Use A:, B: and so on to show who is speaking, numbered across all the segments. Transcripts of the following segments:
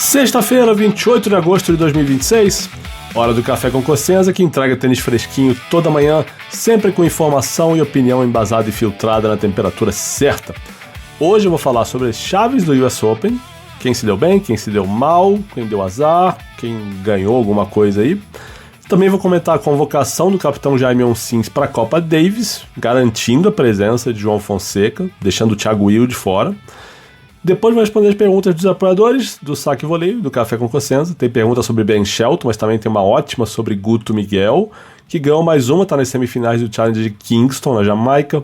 A: Sexta-feira, 28 de agosto de 2026, hora do Café com Cossenza, que entrega tênis fresquinho toda manhã, sempre com informação e opinião embasada e filtrada na temperatura certa. Hoje eu vou falar sobre as chaves do US Open, quem se deu bem, quem se deu mal, quem deu azar, quem ganhou alguma coisa aí. Também vou comentar a convocação do capitão Jaime Onsins para a Copa Davis, garantindo a presença de João Fonseca, deixando o Thiago Wilde fora. Depois vou responder as perguntas dos apoiadores do Saque Voleio, do Café com Cossenza. Tem pergunta sobre Ben Shelton, mas também tem uma ótima sobre Guto Miguel, que ganhou mais uma, está nas semifinais do Challenge de Kingston, na Jamaica.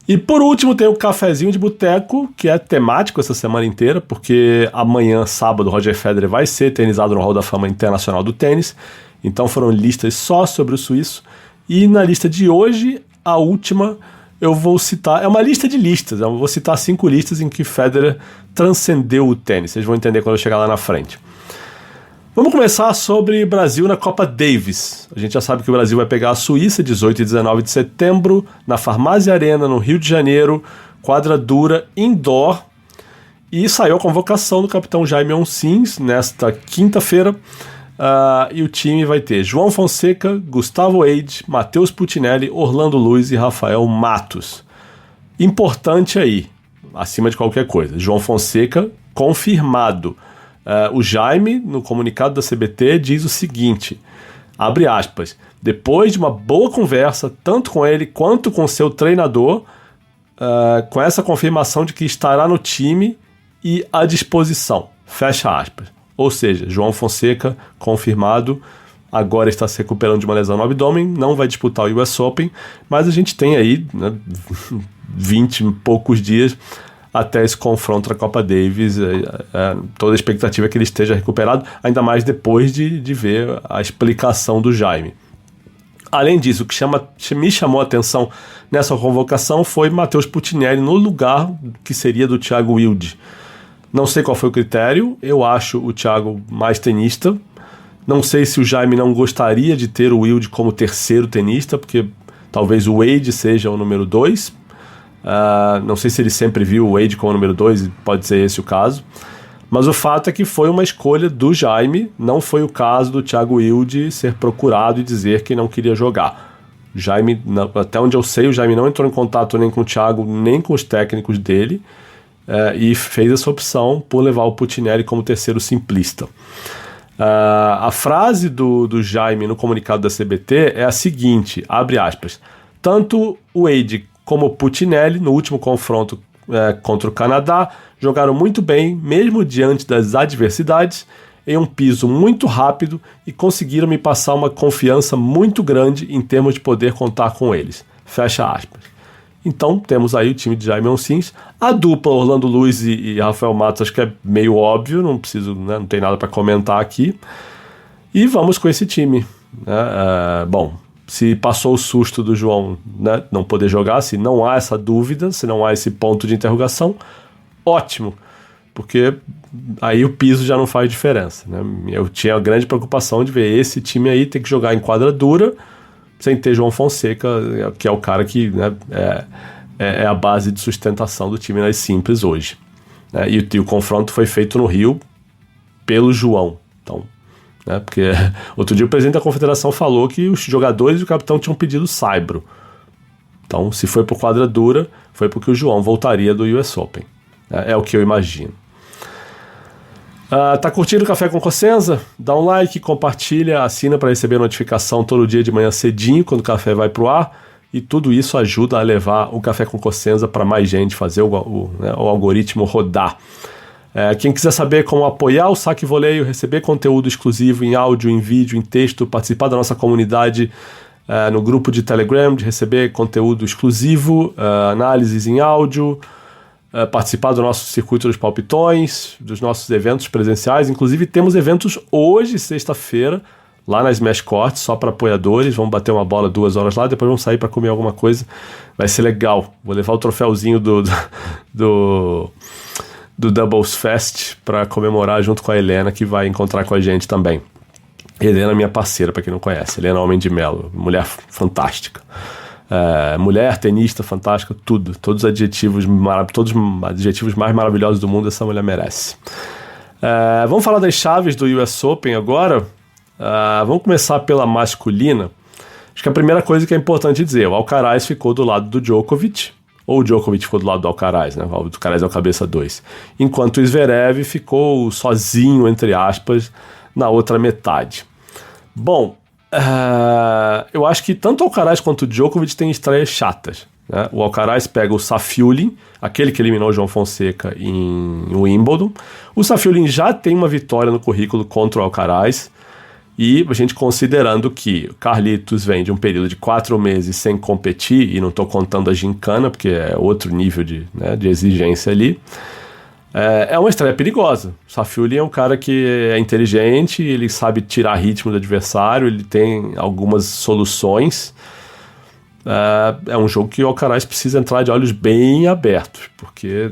A: E por último tem o Cafezinho de Boteco, que é temático essa semana inteira, porque amanhã, sábado, Roger Federer vai ser eternizado no Hall da Fama Internacional do Tênis. Então foram listas só sobre o suíço. E na lista de hoje, a última, eu vou citar, é uma lista de listas, eu vou citar 5 listas em que Federer transcendeu o tênis, vocês vão entender quando eu chegar lá na frente. Vamos começar sobre Brasil na Copa Davis. A gente já sabe que o Brasil vai pegar a Suíça 18 e 19 de setembro, na Farmácia Arena, no Rio de Janeiro, quadra dura, indoor, e saiu a convocação do capitão Jaime Onsins nesta quinta-feira. E o time vai ter João Fonseca, Gustavo Eide, Matheus Puccinelli, Orlando Luiz e Rafael Matos. Importante aí, acima de qualquer coisa, João Fonseca confirmado. O Jaime, no comunicado da CBT, diz o seguinte, abre aspas, depois de uma boa conversa, tanto com ele quanto com seu treinador, com essa confirmação de que estará no time e à disposição, fecha aspas. Ou seja, João Fonseca, confirmado, agora está se recuperando de uma lesão no abdômen, não vai disputar o US Open, mas a gente tem aí 20 e poucos dias até esse confronto da Copa Davis. Toda a expectativa é que ele esteja recuperado, ainda mais depois de ver a explicação do Jaime. Além disso, o que me chamou a atenção nessa convocação foi Matheus Puccinelli no lugar que seria do Thiago Wilde. Não sei qual foi o critério, eu acho o Thiago mais tenista. Não sei se o Jaime não gostaria de ter o Wilde como terceiro tenista, porque talvez o Wade seja o número 2. Não sei se ele sempre viu o Wade como o número 2, pode ser esse o caso. Mas o fato é que foi uma escolha do Jaime, não foi o caso do Thiago Wilde ser procurado e dizer que não queria jogar. Jaime, até onde eu sei, o Jaime não entrou em contato nem com o Thiago, nem com os técnicos dele. E fez essa opção por levar o Puccinelli como terceiro simplista. A frase do Jaime no comunicado da CBT é a seguinte, abre aspas, tanto o Wade como o Puccinelli, no último confronto contra o Canadá, jogaram muito bem, mesmo diante das adversidades, em um piso muito rápido e conseguiram me passar uma confiança muito grande em termos de poder contar com eles. Fecha aspas. Então, temos aí o time de Jaime Onsins. A dupla Orlando Luiz e Rafael Matos, acho que é meio óbvio, não preciso, não tem nada para comentar aqui. E vamos com esse time. Bom, se passou o susto do João, não poder jogar, se não há essa dúvida, se não há esse ponto de interrogação, ótimo, porque aí o piso já não faz diferença. Eu tinha a grande preocupação de ver esse time aí ter que jogar em quadra dura, sem ter João Fonseca, que é o cara que é a base de sustentação do time nas simples hoje. E o confronto foi feito no Rio pelo João. Então, porque outro dia o presidente da confederação falou que os jogadores e o capitão tinham pedido saibro. Então, se foi por quadra dura, foi porque o João voltaria do US Open. É o que eu imagino. Tá curtindo o Café com Cossenza? Dá um like, compartilha, assina para receber notificação todo dia de manhã cedinho quando o café vai pro ar, e tudo isso ajuda a levar o Café com Cossenza para mais gente, fazer o algoritmo rodar. Quem quiser saber como apoiar o Saque Voleio, receber conteúdo exclusivo em áudio, em vídeo, em texto, participar da nossa comunidade no grupo de Telegram, de receber conteúdo exclusivo, análises em áudio, participar do nosso circuito dos palpitões, dos nossos eventos presenciais. Inclusive temos eventos hoje, sexta-feira, lá na Smash Court, só para apoiadores. Vamos bater uma bola 2 horas lá, depois vamos sair para comer alguma coisa. Vai ser legal. Vou levar o troféuzinho do Doubles Fest para comemorar junto com a Helena, que vai encontrar com a gente também. Helena é minha parceira, para quem não conhece. Helena Homem de Melo, mulher fantástica. Mulher, tenista, fantástica, tudo. Todos os adjetivos mais maravilhosos do mundo essa mulher merece. Vamos falar das chaves do US Open agora. Vamos começar pela masculina. Acho que a primeira coisa que é importante dizer, o Alcaraz ficou do lado do Djokovic, ou o Djokovic ficou do lado do Alcaraz, né? O Alcaraz é o cabeça 2. Enquanto o Zverev ficou sozinho, entre aspas, na outra metade. Bom, eu acho que tanto o Alcaraz quanto o Djokovic têm estreias chatas, né? O Alcaraz pega o Safiullin, aquele que eliminou o João Fonseca em Wimbledon. O Safiullin já tem uma vitória no currículo contra o Alcaraz. E a gente considerando que o Carlitos vem de um período de 4 meses sem competir, e não estou contando a gincana, porque é outro nível de exigência ali, é uma estreia perigosa. O Safiullin é um cara que é inteligente, ele sabe tirar ritmo do adversário, ele tem algumas soluções. É um jogo que o Alcaraz precisa entrar de olhos bem abertos, porque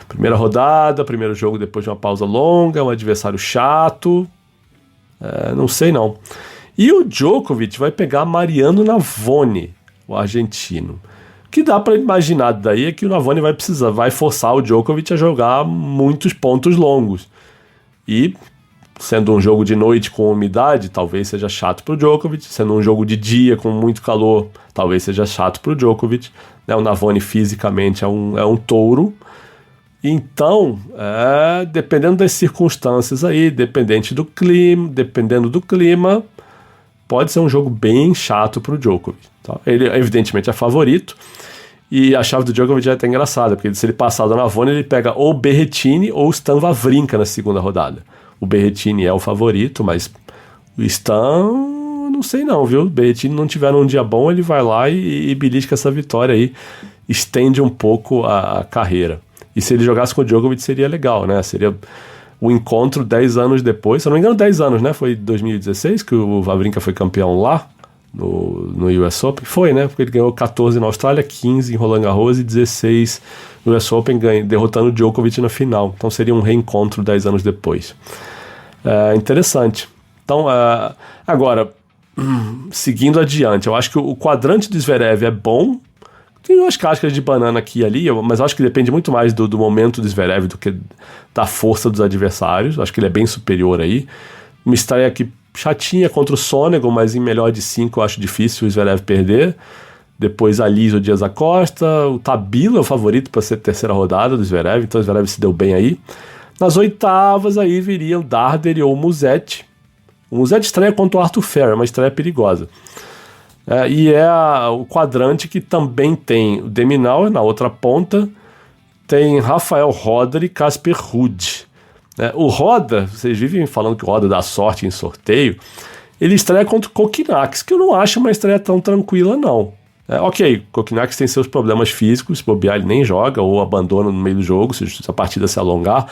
A: primeira rodada, primeiro jogo depois de uma pausa longa, um adversário chato... não sei não. E o Djokovic vai pegar Mariano Navone, o argentino. O que dá para imaginar daí é que o Navone vai forçar o Djokovic a jogar muitos pontos longos. E, sendo um jogo de noite com umidade, talvez seja chato para o Djokovic. Sendo um jogo de dia com muito calor, talvez seja chato para o Djokovic. O Navone fisicamente é um touro. Então, dependendo das circunstâncias aí, dependendo do clima, pode ser um jogo bem chato para o Djokovic. Tá? Ele, evidentemente, é favorito. E a chave do Djokovic é até engraçada, porque se ele passar do Navone, ele pega ou Berrettini ou Stan Wawrinka na segunda rodada. O Berrettini é o favorito, mas o Stan, não sei não, viu? O Berrettini não tiver um dia bom, ele vai lá e belisca essa vitória aí, estende um pouco a carreira. E se ele jogasse com o Djokovic seria legal, né? Seria o encontro 10 anos depois. Se eu não me engano, 10 anos, né? Foi 2016 que o Wawrinka foi campeão lá no US Open. Foi, né? Porque ele ganhou 14 na Austrália, 15 em Roland Garros e 16 no US Open, derrotando o Djokovic na final. Então seria um reencontro 10 anos depois. Interessante. Então, agora, seguindo adiante, eu acho que o quadrante do Zverev é bom. Tem umas cascas de banana aqui e ali, mas acho que depende muito mais do momento do Zverev do que da força dos adversários. Acho que ele é bem superior aí. Uma estreia aqui chatinha contra o Sonego, mas em melhor de 5 eu acho difícil o Zverev perder. Depois a Liz, o Dias da Costa. O Tabila é o favorito para ser a terceira rodada do Zverev, então o Zverev se deu bem aí. Nas oitavas aí viria o Darder ou o Musetti. O Musetti estreia contra o Arthur Ferrer, uma estreia perigosa. E é o quadrante que também tem o De Minaur na outra ponta, tem Rafael Roder e Casper Ruud. O Roder, vocês vivem falando que o Roder dá sorte em sorteio, ele estreia contra o Kokkinakis, que eu não acho uma estreia tão tranquila não. Ok, o Kokkinakis tem seus problemas físicos, se bobear ele nem joga ou abandona no meio do jogo, se a partida se alongar,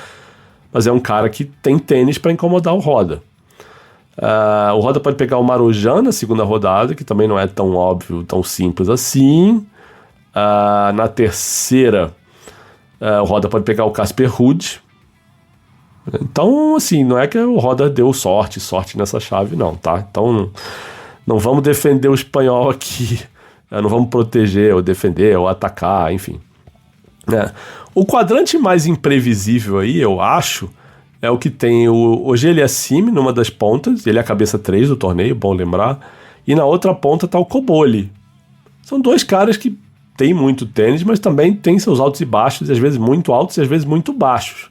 A: mas é um cara que tem tênis para incomodar o Roder. O Roder pode pegar o Marozsan na segunda rodada, que também não é tão óbvio, tão simples assim. Na terceira, o Roder pode pegar o Casper Ruud. Então, assim, não é que o Roder deu sorte nessa chave, não, tá? Então, não vamos defender o espanhol aqui. Não vamos proteger, ou defender, ou atacar, enfim. O quadrante mais imprevisível aí, eu acho, é o que tem o Auger-Aliassime numa das pontas, ele é a cabeça 3 do torneio, bom lembrar, e na outra ponta tá o Cobolli. São dois caras que têm muito tênis, mas também têm seus altos e baixos, e às vezes muito altos e às vezes muito baixos.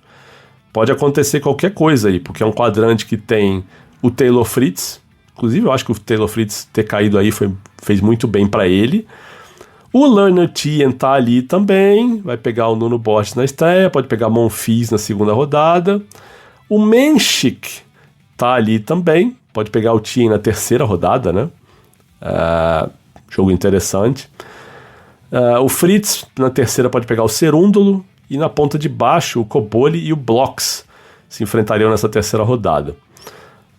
A: Pode acontecer qualquer coisa aí, porque é um quadrante que tem o Taylor Fritz, inclusive eu acho que o Taylor Fritz ter caído aí fez muito bem para ele. O Lerner Tien tá ali também, vai pegar o Nuno Borges na estreia, pode pegar Monfils na segunda rodada. O Menchik tá ali também, pode pegar o Tien na terceira rodada, né? Jogo interessante. O Fritz na terceira pode pegar o Cerúndolo, e na ponta de baixo o Cobolli e o Blocks se enfrentariam nessa terceira rodada.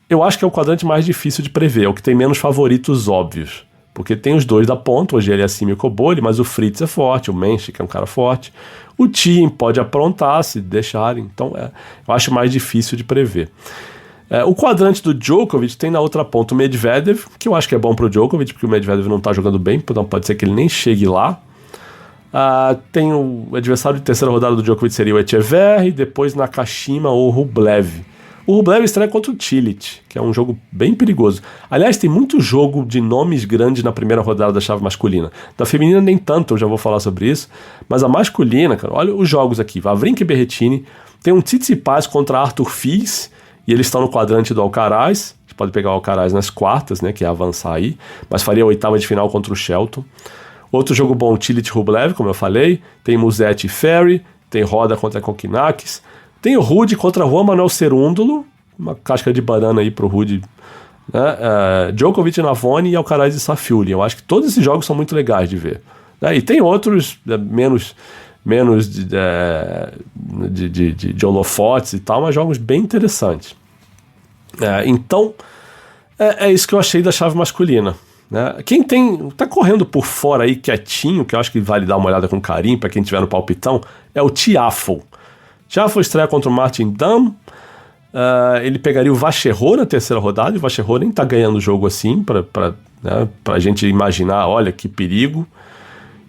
A: Eu acho que é o quadrante mais difícil de prever, é o que tem menos favoritos óbvios, porque tem os dois da ponta, hoje ele é acima e o Cobolli, mas o Fritz é forte, o Menchik é um cara forte, o Thiem pode aprontar se deixarem, então eu acho mais difícil de prever. O quadrante do Djokovic tem na outra ponta o Medvedev, que eu acho que é bom pro Djokovic, porque o Medvedev não tá jogando bem, então pode ser que ele nem chegue lá. Tem o adversário de terceira rodada do Djokovic seria o Echeverri, depois Nakashima ou Rublev. O Rublev estreia contra o Cilic, que é um jogo bem perigoso. Aliás, tem muito jogo de nomes grandes na primeira rodada da chave masculina. Da feminina nem tanto, eu já vou falar sobre isso. Mas a masculina, cara, olha os jogos aqui. Wawrinka e Berrettini, tem um Tsitsipas contra Arthur Fils, e eles estão no quadrante do Alcaraz. Você pode pegar o Alcaraz nas quartas, né, que é avançar aí, mas faria a oitava de final contra o Shelton. Outro jogo bom, Cilic e Rublev, como eu falei. Tem Musetti e Ferry, tem Roda contra Kokkinakis. Tem o Rude contra Juan Manuel Cerúndolo, uma casca de banana aí pro Rude, né? Djokovic e Navone e Alcaraz e Safiullin. Eu acho que todos esses jogos são muito legais de ver, né? E tem outros menos de holofotes e tal, mas jogos bem interessantes. Então, é isso que eu achei da chave masculina, né? Quem tá correndo por fora aí quietinho, que eu acho que vale dar uma olhada com carinho para quem tiver no palpitão, é o Tiafoe. Tiafoe estreia contra o Martin Damm. Ele pegaria o Vacherot na terceira rodada, e o Vacherot nem tá ganhando o jogo assim, pra gente imaginar, olha que perigo.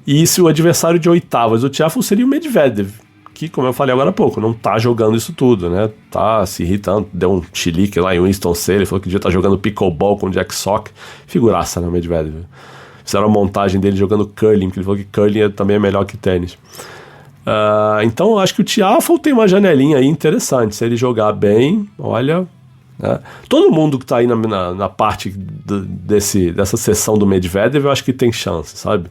A: E se o adversário de oitavas do Tiafoe seria o Medvedev, que, como eu falei agora há pouco, não tá jogando isso tudo, né? Tá se irritando, deu um chilique lá em Winston-Salem, falou que devia estar jogando pickleball com o Jack Sock. Figuraça, né, Medvedev? Fizeram a montagem dele jogando curling, porque ele falou que curling também é melhor que tênis. Então eu acho que o Tiafoe tem uma janelinha aí interessante. Se ele jogar bem, olha, né? Todo mundo que tá aí na parte dessa sessão do Medvedev, eu acho que tem chance, sabe?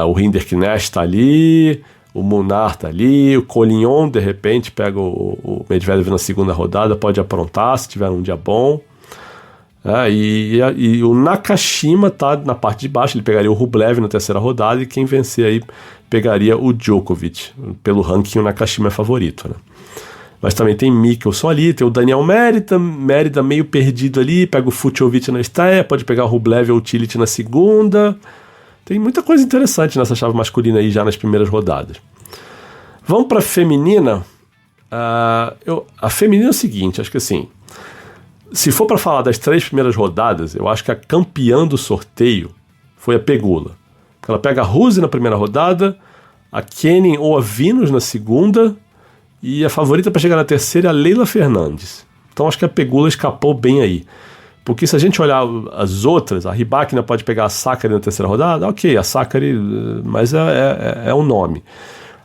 A: O Rinderknecht tá ali, o Munar tá ali, o Collignon de repente pega o Medvedev na segunda rodada, pode aprontar se tiver um dia bom. E o Nakashima tá na parte de baixo, ele pegaria o Rublev na terceira rodada, e quem vencer aí pegaria o Djokovic. Pelo ranking, o Nakashima é favorito, né? Mas também tem Mickelson ali, tem o Daniel Mérida meio perdido ali, pega o Fucsovics na estreia, pode pegar o Rublev ou o Cilic na segunda. Tem muita coisa interessante nessa chave masculina aí já nas primeiras rodadas. Vamos para a feminina. A feminina é o seguinte, acho que assim, se for para falar das 3 primeiras rodadas, eu acho que a campeã do sorteio foi a Pegula. Ela pega a Ruse na primeira rodada, a Kenin ou a Venus na segunda, e a favorita para chegar na terceira é a Leila Fernandes. Então acho que a Pegula escapou bem aí. Porque se a gente olhar as outras, a Rybakina pode pegar a Sakkari na terceira rodada, ok, a Sakkari, mas é um nome.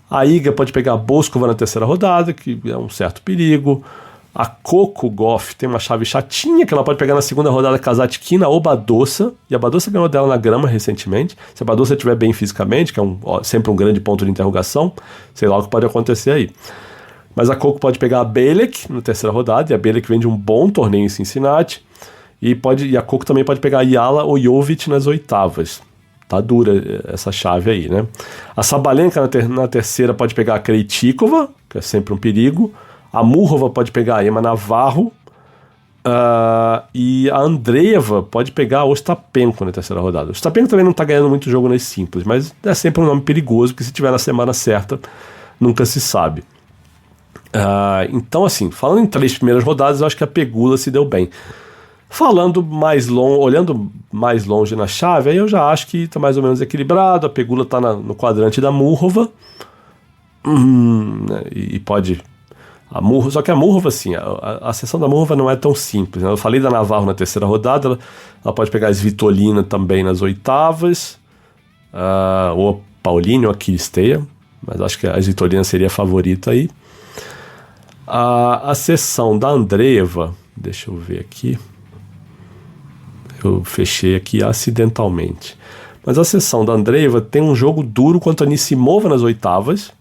A: A Iga pode pegar a Boskova na terceira rodada, que é um certo perigo. A Coco Gauff tem uma chave chatinha, que ela pode pegar na segunda rodada Kasatkina ou Badosa, e a Badosa ganhou dela na grama recentemente. Se a Badosa estiver bem fisicamente, que é sempre um grande ponto de interrogação, sei lá o que pode acontecer aí. Mas a Coco pode pegar a Bielik na terceira rodada, e a Bielik vem de um bom torneio em Cincinnati, e a Coco também pode pegar a Yala ou Jovic nas oitavas. Tá dura essa chave aí, né? A Sabalenka na terceira pode pegar a Krejcikova, que é sempre um perigo. A Muhova pode pegar a Emma Navarro. E a Andreeva pode pegar a Ostapenko na terceira rodada. O Ostapenko também não tá ganhando muito jogo nas simples, mas é sempre um nome perigoso, que se tiver na semana certa, nunca se sabe. Então, assim, falando em 3 primeiras rodadas, eu acho que a Pegula se deu bem. Olhando mais longe na chave, aí eu já acho que tá mais ou menos equilibrado. A Pegula tá no quadrante da Muhova. E pode... Só que a Muhova, assim, a sessão da Muhova não é tão simples, né? Eu falei da Navarro na terceira rodada, ela pode pegar a Svitolina também nas oitavas, ou a Pauline ou a Kiristeia, mas acho que a Svitolina seria a favorita aí. A sessão da Andreeva, deixa eu ver aqui, eu fechei aqui acidentalmente, mas a sessão da Andreeva tem um jogo duro contra a Anisimova nas oitavas,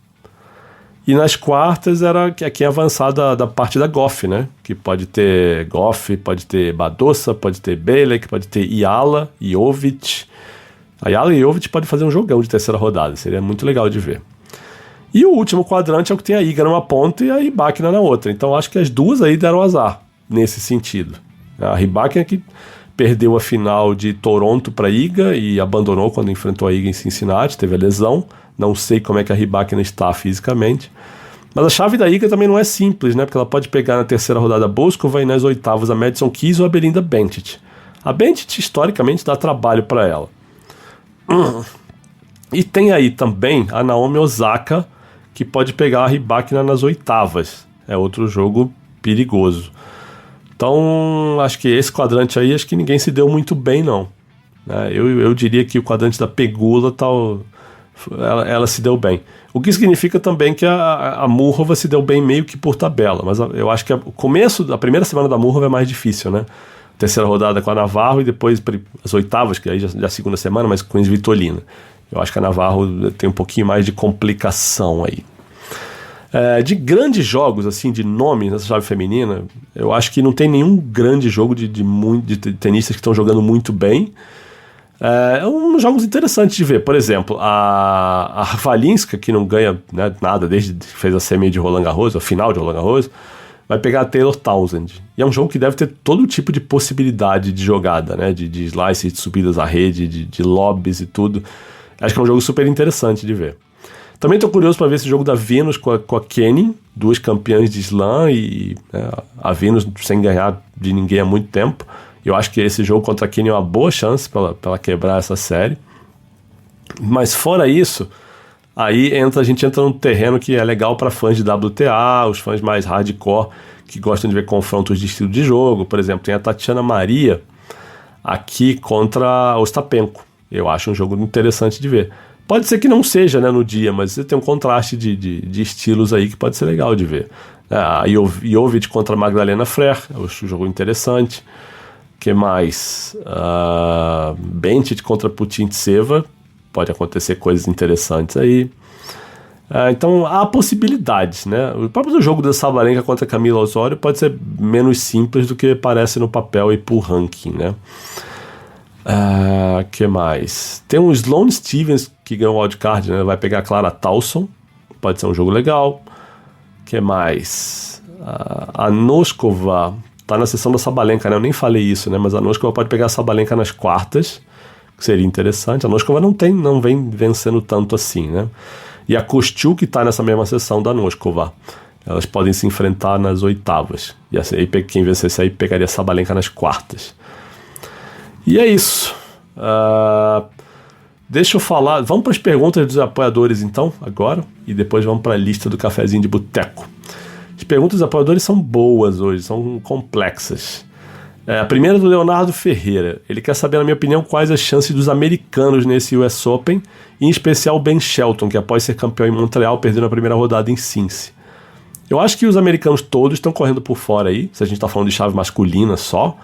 A: e nas quartas era quem avançar da parte da Gauff, né? Que pode ter Gauff, pode ter Badosa, pode ter Bielik, pode ter Yala, Jovic. A Yala e Jovic pode fazer um jogão de terceira rodada, seria muito legal de ver. E o último quadrante é o que tem a Iga numa ponta e a Rybakina na outra. Então acho que as duas aí deram azar nesse sentido. A Rybakina que perdeu a final de Toronto para a Iga e abandonou quando enfrentou a Iga em Cincinnati, teve a lesão. Não sei como é que a Rybakina está fisicamente. Mas a chave da Iga também não é simples, né? Porque ela pode pegar na terceira rodada a Boskova e nas oitavas a Madison Keys ou a Belinda Bencic. A Bencic, historicamente, dá trabalho para ela. E tem aí também a Naomi Osaka, que pode pegar a Rybakina nas oitavas. É outro jogo perigoso. Então, acho que esse quadrante aí, acho que ninguém se deu muito bem, não. Eu diria que o quadrante da Pegula, ela se deu bem. O que significa também que a Muhrova se deu bem meio que por tabela. Mas eu acho que o começo, a primeira semana da Muhrova é mais difícil, né? Terceira rodada com a Navarro e depois as oitavas, que aí já é a segunda semana, mas com a Svitolina. Eu acho que a Navarro tem um pouquinho mais de complicação aí. De grandes jogos, assim, de nome nessa chave feminina, eu acho que não tem nenhum grande jogo de tenistas que estão jogando muito bem. Uns jogos interessantes de ver. Por exemplo, a Rafalínska, que não ganha, né, nada desde que fez a semi de Roland Garros, a final de Roland Garros, vai pegar a Taylor Townsend. E é um jogo que deve ter todo tipo de possibilidade de jogada, né, de slices, de subidas à rede, de lobbies e tudo. Acho que é um jogo super interessante de ver. Também estou curioso para ver esse jogo da Venus com a Kenin, duas campeãs de slam, e a Venus sem ganhar de ninguém há muito tempo. Eu acho que esse jogo contra a Kenin é uma boa chance para ela quebrar essa série. Mas fora isso, aí a gente entra num terreno que é legal para fãs de WTA, os fãs mais hardcore que gostam de ver confrontos de estilo de jogo. Por exemplo, tem a Tatiana Maria aqui contra a Ostapenko. Eu acho um jogo interessante de ver. Pode ser que não seja, né, no dia, mas você tem um contraste de estilos aí que pode ser legal de ver. A Jovic contra a Magdalena Frère, eu acho um jogo interessante. O que mais? Bencic contra Putintseva, pode acontecer coisas interessantes aí. Então há possibilidades, né? O próprio jogo da Sabalenka contra Camila Osório pode ser menos simples do que parece no papel e por ranking, né? Que mais? Tem o Sloane Stevens que ganhou o wildcard, né? Vai pegar a Clara Tauson, pode ser um jogo legal. Que mais? A Noskova tá na sessão da Sabalenka, né? Eu nem falei isso, né? Mas a Noskova pode pegar a Sabalenka nas quartas, que seria interessante. A Noskova não vem vencendo tanto assim, né? E a Kostyuk tá nessa mesma sessão da Noskova. Elas podem se enfrentar nas oitavas. E aí, quem vencesse aí pegaria a Sabalenka nas quartas. E é isso. Deixa eu falar. Vamos para as perguntas dos apoiadores então, agora. E depois vamos para a lista do cafezinho de boteco. As perguntas dos apoiadores são boas hoje, são complexas. A primeira é do Leonardo Ferreira. Ele quer saber, na minha opinião, quais as chances dos americanos nesse US Open, em especial o Ben Shelton, que após ser campeão em Montreal, perdeu na primeira rodada em Cincy. Eu acho que os americanos todos estão correndo por fora aí, se a gente está falando de chave masculina só.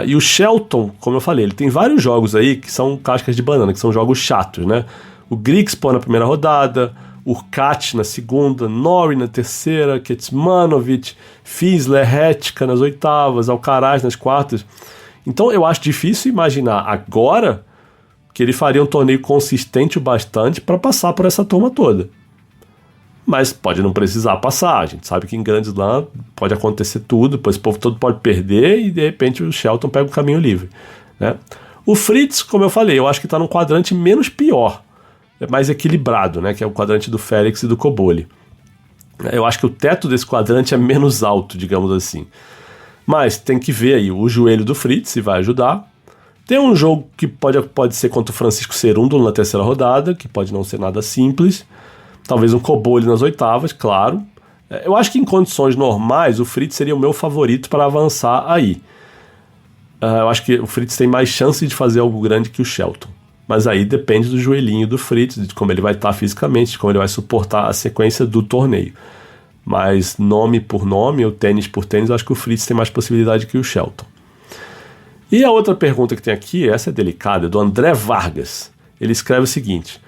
A: E o Shelton, como eu falei, ele tem vários jogos aí que são cascas de banana, que são jogos chatos, né? O Grigspor na primeira rodada, Urkacz na segunda, Norrie na terceira, Kecmanovic, Fizzler, Hetka nas oitavas, Alcaraz nas quartas. Então eu acho difícil imaginar agora que ele faria um torneio consistente o bastante para passar por essa turma toda. Mas pode não precisar passar. A gente sabe que em Grand Slam pode acontecer tudo, depois o povo todo pode perder e de repente o Shelton pega o caminho livre, né? O Fritz, como eu falei, eu acho que está num quadrante menos pior, é mais equilibrado, né? Que é o quadrante do Félix e do Cobolli. Eu acho que o teto desse quadrante é menos alto, digamos assim. Mas tem que ver aí o joelho do Fritz, se vai ajudar. Tem um jogo que pode ser contra o Francisco Cerúndolo na terceira rodada, que pode não ser nada simples. Talvez um Cobolli nas oitavas, claro. Eu acho que em condições normais o Fritz seria o meu favorito para avançar aí. Eu acho que o Fritz tem mais chance de fazer algo grande que o Shelton. Mas aí depende do joelhinho do Fritz, de como ele vai estar fisicamente, de como ele vai suportar a sequência do torneio. Mas nome por nome, ou tênis por tênis, eu acho que o Fritz tem mais possibilidade que o Shelton. E a outra pergunta que tem aqui, essa é delicada, é do André Vargas. Ele escreve o seguinte: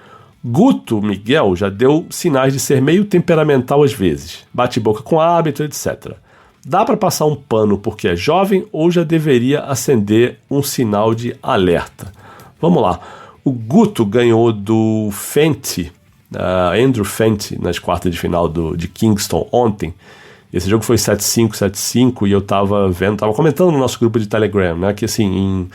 A: Guto Miguel já deu sinais de ser meio temperamental às vezes, bate boca com árbitro, etc. Dá para passar um pano porque é jovem ou já deveria acender um sinal de alerta? Vamos lá. O Guto ganhou do Fenty, Andrew Fenty, nas quartas de final de Kingston ontem. Esse jogo foi 7-5, 7-5 e eu tava comentando no nosso grupo de Telegram, né, que assim, em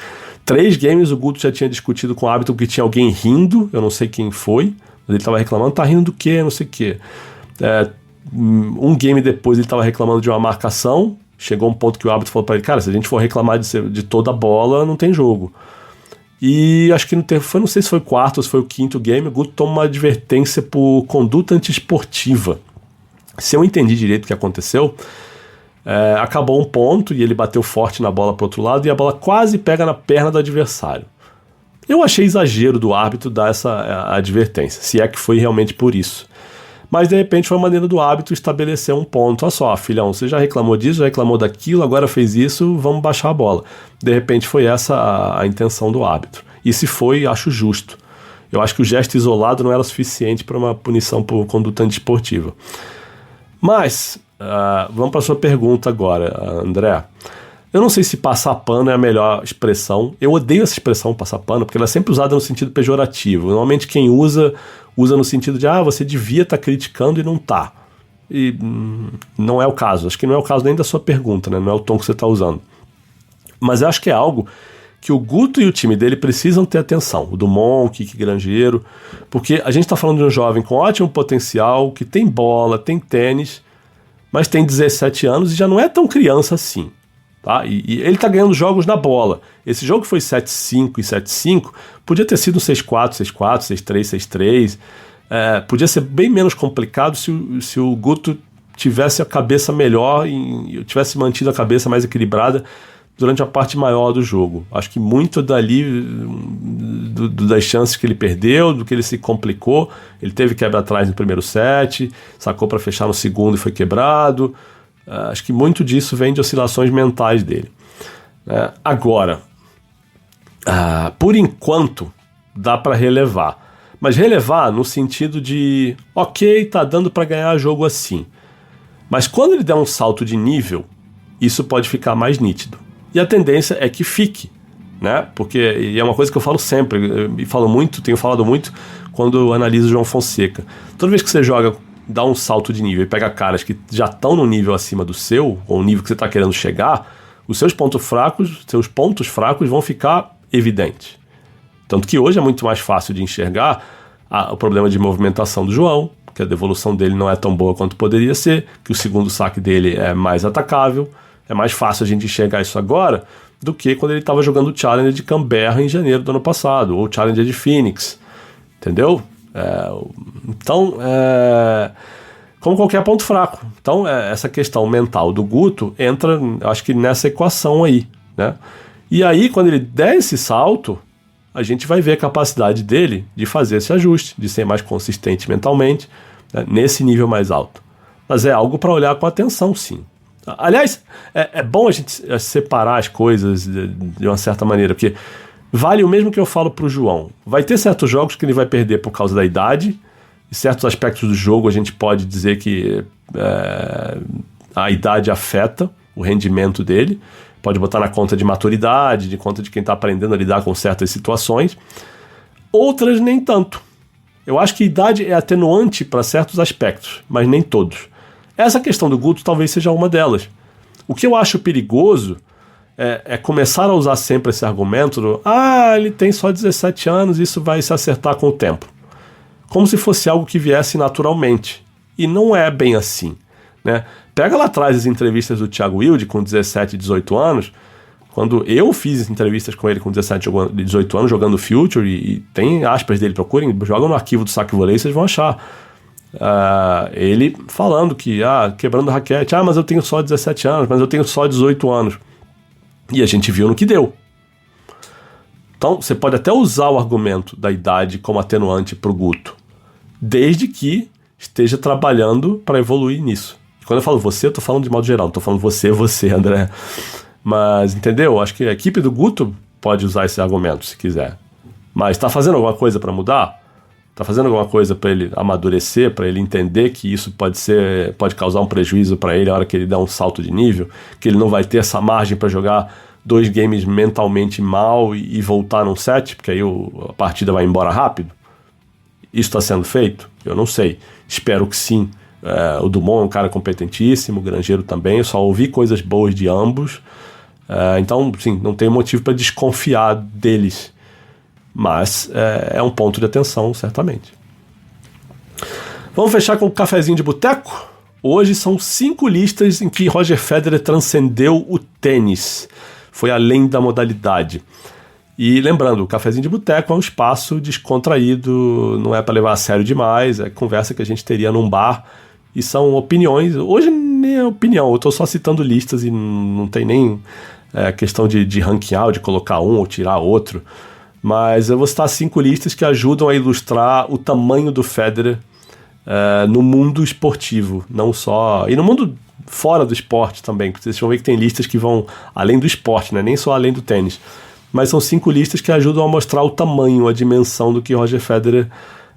A: 3 games o Guto já tinha discutido com o árbitro que tinha alguém rindo, eu não sei quem foi, mas ele tava reclamando, tá rindo do quê, não sei o quê. Um game depois ele tava reclamando de uma marcação, chegou um ponto que o árbitro falou para ele, cara, se a gente for reclamar de toda a bola, não tem jogo. E acho que não sei se foi o quarto ou se foi o quinto game, o Guto toma uma advertência por conduta antiesportiva. Se eu entendi direito o que aconteceu, acabou um ponto e ele bateu forte na bola pro outro lado e a bola quase pega na perna do adversário. Eu achei exagero do árbitro dar essa advertência, se é que foi realmente por isso. Mas de repente foi a maneira do árbitro estabelecer um ponto. Olha só, filhão, você já reclamou disso, já reclamou daquilo, agora fez isso, vamos baixar a bola. De repente foi essa a intenção do árbitro. E se foi, acho justo. Eu acho que o gesto isolado não era suficiente para uma punição por conduta antiesportiva. Mas, vamos para a sua pergunta agora, André. Eu não sei se passar pano é a melhor expressão. Eu odeio essa expressão passar pano, porque ela é sempre usada no sentido pejorativo. Normalmente quem usa no sentido de você devia estar criticando e não está. E não é o caso. Acho que não é o caso nem da sua pergunta, né? Não é o tom que você está usando. Mas eu acho que é algo que o Guto e o time dele precisam ter atenção. O Dumont, o Kiki Grangeiro, porque a gente está falando de um jovem com ótimo potencial, que tem bola, tem tênis, mas tem 17 anos e já não é tão criança assim. Tá? E ele tá ganhando jogos na bola. Esse jogo foi 7-5 e 7-5, podia ter sido 6-4, 6-4, 6-3, 6-3. Podia ser bem menos complicado se o Guto tivesse a cabeça melhor e tivesse mantido a cabeça mais equilibrada durante a parte maior do jogo. Acho que muito dali das chances que ele perdeu, do que ele se complicou. Ele teve quebra atrás no primeiro set, sacou para fechar no segundo e foi quebrado. Acho que muito disso vem de oscilações mentais dele. Agora, por enquanto, dá para relevar. Mas relevar no sentido de, ok, tá dando para ganhar jogo assim. Mas quando ele der um salto de nível, isso pode ficar mais nítido. E a tendência é que fique, né? Porque é uma coisa que eu falo sempre, tenho falado muito quando eu analiso o João Fonseca. Toda vez que você joga, dá um salto de nível e pega caras que já estão no nível acima do seu, ou o nível que você está querendo chegar, os seus pontos fracos vão ficar evidentes. Tanto que hoje é muito mais fácil de enxergar o problema de movimentação do João, que a devolução dele não é tão boa quanto poderia ser, que o segundo saque dele é mais atacável. É mais fácil a gente enxergar isso agora do que quando ele estava jogando o Challenger de Canberra em janeiro do ano passado, ou o Challenger de Phoenix, entendeu? Então, como qualquer ponto fraco. Então, essa questão mental do Guto entra, acho que nessa equação aí, né? E aí, quando ele der esse salto, a gente vai ver a capacidade dele de fazer esse ajuste, de ser mais consistente mentalmente, né, nesse nível mais alto. Mas é algo para olhar com atenção, sim. Aliás, é bom a gente separar as coisas de uma certa maneira, porque vale o mesmo que eu falo pro João. Vai ter certos jogos que ele vai perder por causa da idade, e certos aspectos do jogo a gente pode dizer que a idade afeta o rendimento dele, pode botar na conta de maturidade, de conta de quem está aprendendo a lidar com certas situações. Outras nem tanto. Eu acho que a idade é atenuante para certos aspectos, mas nem todos. Essa questão do Guto talvez seja uma delas. O que eu acho perigoso é começar a usar sempre esse argumento do ele tem só 17 anos, isso vai se acertar com o tempo. Como se fosse algo que viesse naturalmente. E não é bem assim, né? Pega lá atrás as entrevistas do Thiago Wilde com 17, 18 anos, quando eu fiz entrevistas com ele com 17, 18 anos jogando Future, e tem aspas dele, procurem, jogam no arquivo do Saque Volley, vocês vão achar. Ele falando que, quebrando raquete, mas eu tenho só 17 anos, mas eu tenho só 18 anos. E a gente viu no que deu. Então, você pode até usar o argumento da idade como atenuante para o Guto, desde que esteja trabalhando para evoluir nisso. E quando eu falo você, eu estou falando de modo geral, não estou falando você, André. Mas, entendeu? Acho que a equipe do Guto pode usar esse argumento, se quiser. Mas está fazendo alguma coisa para mudar? Está fazendo alguma coisa para ele amadurecer, para ele entender que isso pode causar um prejuízo para ele na hora que ele der um salto de nível, que ele não vai ter essa margem para jogar 2 games mentalmente mal e voltar num set, porque aí a partida vai embora rápido? Isso está sendo feito? Eu não sei. Espero que sim. O Dumont é um cara competentíssimo, o Grangeiro também. Eu só ouvi coisas boas de ambos. Então, sim, não tenho motivo para desconfiar deles. Mas é um ponto de atenção, certamente. Vamos fechar com o cafezinho de boteco? Hoje são 5 listas em que Roger Federer transcendeu o tênis. Foi além da modalidade. E lembrando, o Cafezinho de Boteco é um espaço descontraído, não é para levar a sério demais, é conversa que a gente teria num bar, e são opiniões. Hoje nem é opinião, eu estou só citando listas e não tem nem questão de ranquear, de colocar um ou tirar outro, mas eu vou citar 5 listas que ajudam a ilustrar o tamanho do Federer no mundo esportivo, não só... E no mundo fora do esporte também, porque vocês vão ver que tem listas que vão além do esporte, né? Nem só além do tênis. Mas são 5 listas que ajudam a mostrar o tamanho, a dimensão do que Roger Federer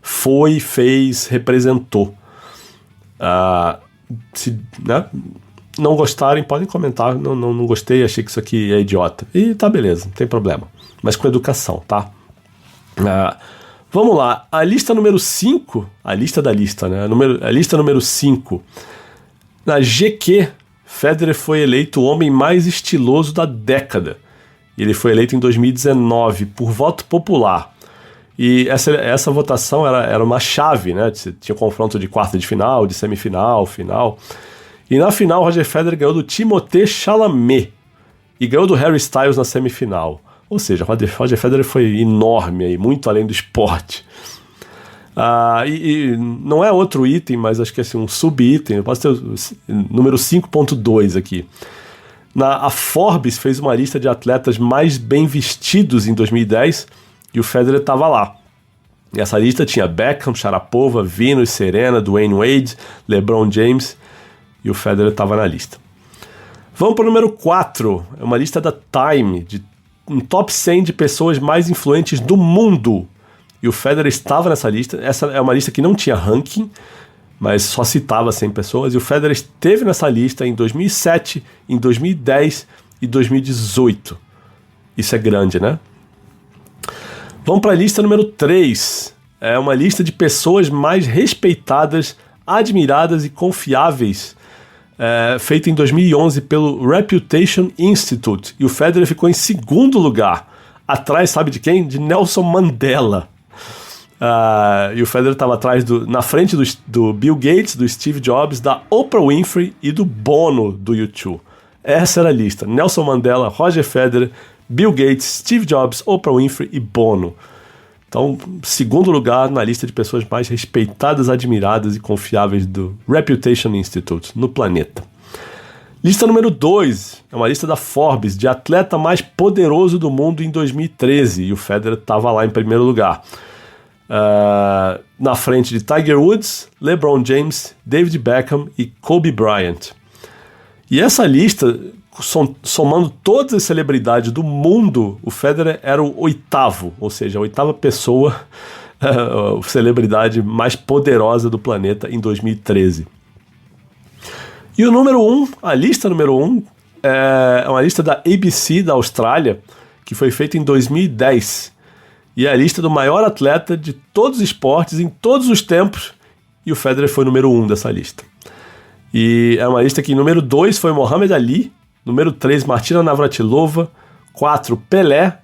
A: foi, fez, representou. Se não gostarem, podem comentar. Não gostei, achei que isso aqui é idiota. E tá beleza, não tem problema. Mas com educação, tá? Vamos lá. A lista número 5, a lista da lista, né? A lista número 5. Na GQ, Federer foi eleito o homem mais estiloso da década. Ele foi eleito em 2019 por voto popular. E essa votação era uma chave, né? Tinha confronto de quarta de final, de semifinal, final. E na final, Roger Federer ganhou do Timothée Chalamet e ganhou do Harry Styles na semifinal. Ou seja, Roger Federer foi enorme aí, muito além do esporte. E não é outro item, mas acho que é assim, um sub-item. Eu posso ter o número 5.2 aqui. A Forbes fez uma lista de atletas mais bem vestidos em 2010 e o Federer estava lá. E essa lista tinha Beckham, Sharapova, Venus, Serena, Dwayne Wade, LeBron James, e o Federer estava na lista. Vamos para o número 4, é uma lista da Time, de um top 100 de pessoas mais influentes do mundo. E o Federer estava nessa lista. Essa é uma lista que não tinha ranking, mas só citava 100 pessoas. E o Federer esteve nessa lista em 2007, em 2010 e 2018. Isso é grande, né? Vamos para a lista número 3. É uma lista de pessoas mais respeitadas, admiradas e confiáveis, feita em 2011 pelo Reputation Institute. E o Federer ficou em segundo lugar. Atrás, sabe de quem? De Nelson Mandela. E o Federer estava na frente do Bill Gates, do Steve Jobs, da Oprah Winfrey e do Bono do U2. Essa era a lista. Nelson Mandela, Roger Federer, Bill Gates, Steve Jobs, Oprah Winfrey e Bono. Então, segundo lugar na lista de pessoas mais respeitadas, admiradas e confiáveis do Reputation Institute no planeta. Lista número 2 é uma lista da Forbes de atleta mais poderoso do mundo em 2013. E o Federer estava lá em primeiro lugar. Na frente de Tiger Woods, LeBron James, David Beckham e Kobe Bryant. E essa lista, somando todas as celebridades do mundo, o Federer era o 8º, ou seja, a 8ª pessoa, a celebridade mais poderosa do planeta em 2013. E o número 1, a lista número 1, é uma lista da ABC da Austrália, que foi feita em 2010. E é a lista do maior atleta de todos os esportes, em todos os tempos, e o Federer foi o número 1 dessa lista. E é uma lista que número 2 foi Muhammad Ali, número 3 Martina Navratilova, 4 Pelé,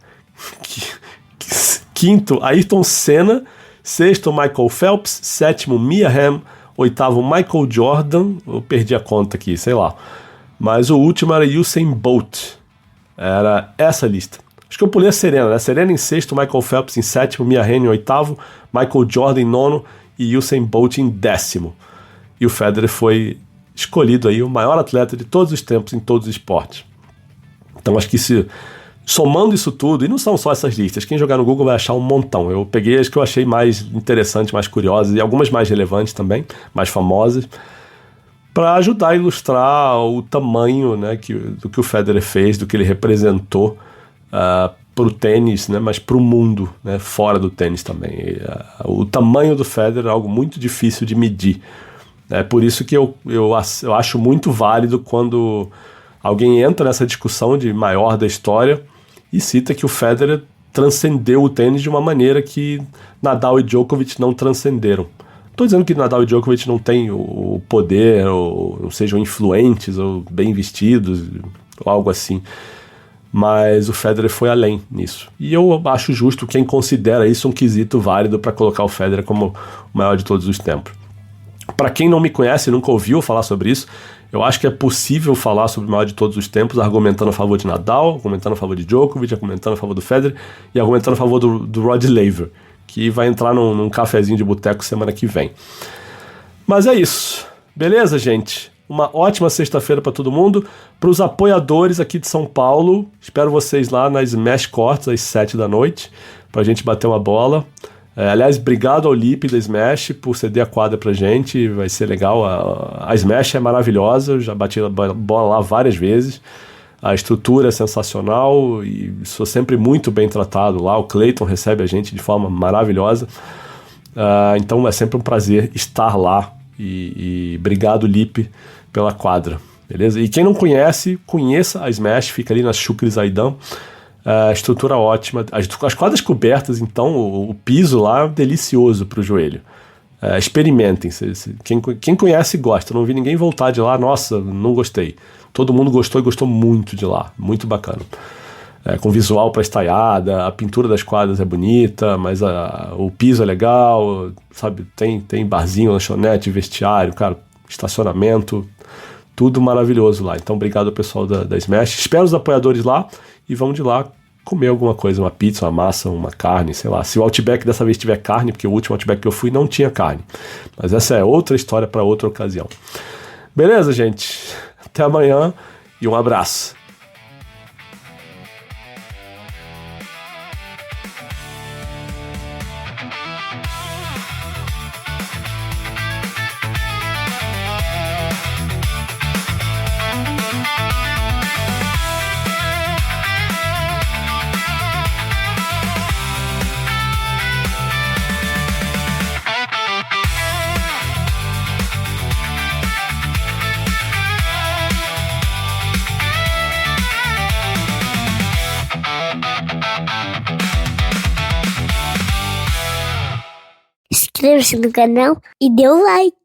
A: 5º Ayrton Senna, 6º Michael Phelps, 7º Mia Hamm, 8º Michael Jordan, eu perdi a conta aqui, sei lá. Mas o último era Usain Bolt. Era essa lista. Acho que eu pulei a Serena, né? Serena em 6º, Michael Phelps em 7º, Mia Hamm em 8º, Michael Jordan em 9º e Usain Bolt em 10º. E o Federer foi escolhido aí o maior atleta de todos os tempos em todos os esportes. Então acho que somando isso tudo, e não são só essas listas, quem jogar no Google vai achar um montão. Eu peguei as que eu achei mais interessantes, mais curiosas e algumas mais relevantes também, mais famosas, para ajudar a ilustrar o tamanho, né, do que o Federer fez, do que ele representou para o tênis, né, mas para o mundo, né, fora do tênis também. O tamanho do Federer é algo muito difícil de medir. É por isso que eu acho muito válido quando alguém entra nessa discussão de maior da história e cita que o Federer transcendeu o tênis de uma maneira que Nadal e Djokovic não transcenderam. Estou dizendo que Nadal e Djokovic não têm o poder, ou não sejam influentes, ou bem vestidos, ou algo assim. Mas o Federer foi além nisso. E eu acho justo quem considera isso um quesito válido para colocar o Federer como o maior de todos os tempos. Para quem não me conhece e nunca ouviu falar sobre isso, Eu acho que é possível falar sobre o maior de todos os tempos, argumentando a favor de Nadal, argumentando a favor de Djokovic, argumentando a favor do Federer e argumentando a favor do Rod Laver, que vai entrar num cafezinho de boteco semana que vem. Mas é isso. Beleza, gente? Uma ótima sexta-feira para todo mundo. Para os apoiadores aqui de São Paulo, espero vocês lá na Smash Courts às 7 da noite, para a gente bater uma bola. Aliás, obrigado ao Lipe da Smash por ceder a quadra pra gente, vai ser legal. A Smash é maravilhosa, eu já bati a bola lá várias vezes. A estrutura é sensacional e sou sempre muito bem tratado lá. O Clayton recebe a gente de forma maravilhosa. Então é sempre um prazer estar lá. E obrigado, Lipe, pela quadra, beleza? E quem não conhece, conheça a Smash, fica ali na Shukri Zaidan. Estrutura ótima, as quadras cobertas, então, o piso lá é delicioso para o joelho. Experimentem, quem conhece gosta. Não vi ninguém voltar de lá, nossa, não gostei. Todo mundo gostou e gostou muito de lá, muito bacana. Com visual para estaiada, a pintura das quadras é bonita, mas o piso é legal, sabe? Tem barzinho, lanchonete, vestiário, cara, estacionamento, tudo maravilhoso lá. Então, obrigado ao pessoal da Smash. Espero os apoiadores lá e vamos de lá comer alguma coisa, uma pizza, uma massa, uma carne, sei lá. Se o Outback dessa vez tiver carne, porque o último Outback que eu fui não tinha carne. Mas essa é outra história para outra ocasião. Beleza, gente? Até amanhã e um abraço.
B: Inscreva-se no canal e dê o like.